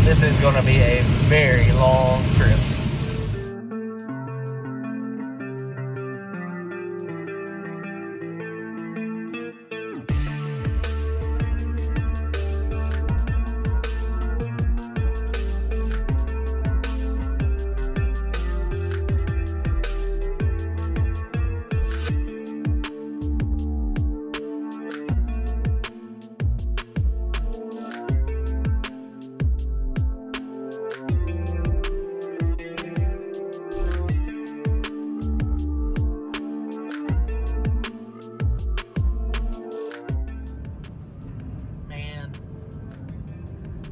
This is going to be a very long trip.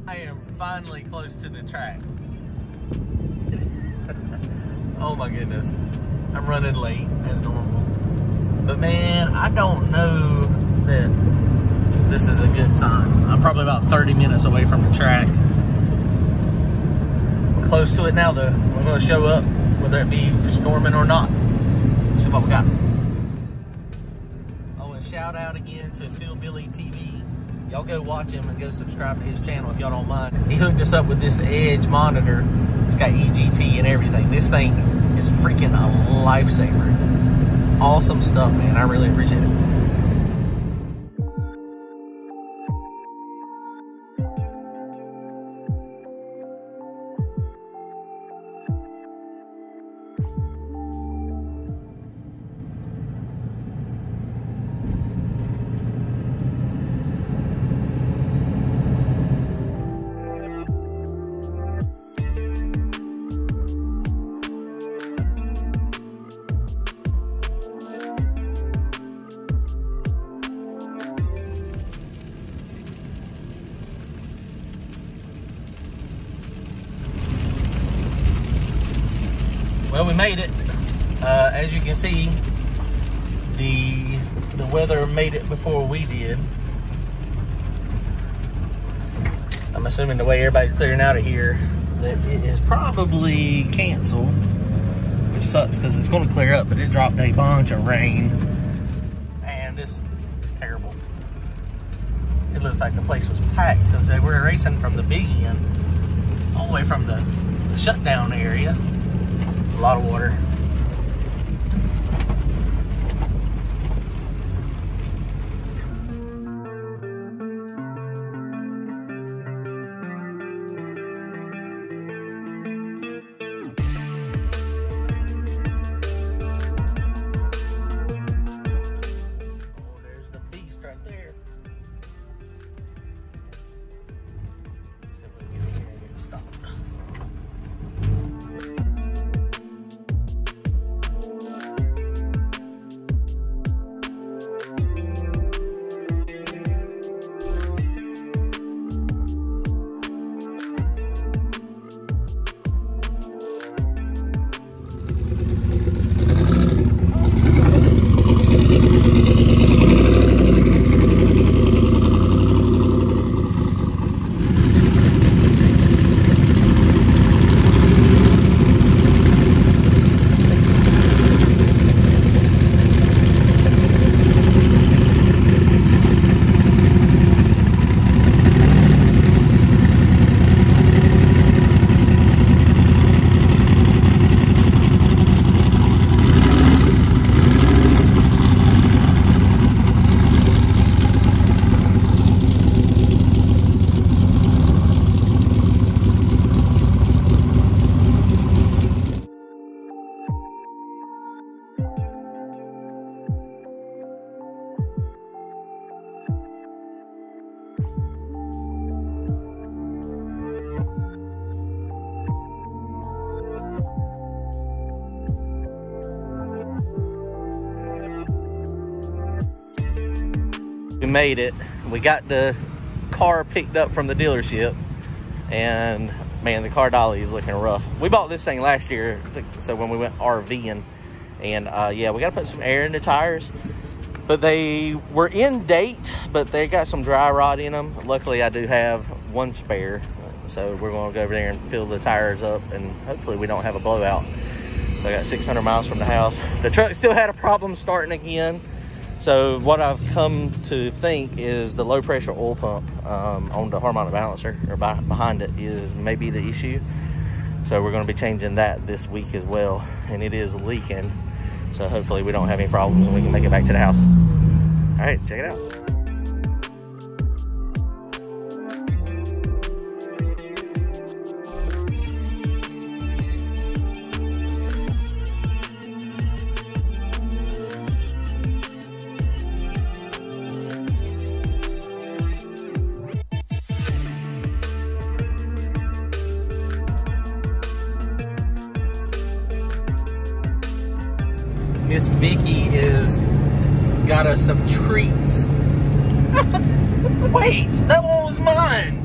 I am finally close to the track. Oh my goodness. I'm running late as normal. But man, I don't know that this is a good sign. I'm probably about 30 minutes away from the track. We're close to it now though. We're going to show up whether it be storming or not. Let's see what we got. Oh, and shout out again to Phil Billy TV. Y'all go watch him and go subscribe to his channel if y'all don't mind. He hooked us up with this Edge monitor. It's got EGT and everything. This thing is freaking a lifesaver. Awesome stuff, man. I really appreciate it. Well, we made it. As you can see, the weather made it before we did. I'm assuming the way everybody's clearing out of here that it is probably canceled, which sucks because it's going to clear up, but it dropped a bunch of rain, and this is terrible. It looks like the place was packed because they were racing from the big end all the way from the shutdown area. It's a lot of water. Oh, there's the beast right there. Let's see if we can get in here and get stopped. We made it. We got the car picked up from the dealership, and man, the car dolly is looking rough. We bought this thing last year, so when we went RVing, and yeah, we got to put some air in the tires, but they were in date, but they got some dry rot in them. Luckily, I do have one spare, so we're going to go over there and fill the tires up, and hopefully we don't have a blowout. So I got 600 miles from the house. The truck still had a problem starting again. So what I've come to think is the low pressure oil pump on the harmonic balancer, or behind it, is maybe the issue. So we're going to be changing that this week as well, and it is leaking. So hopefully we don't have any problems and we can make it back to the house. All right, check it out. Miss Vicky is got us some treats. Wait, that one was mine.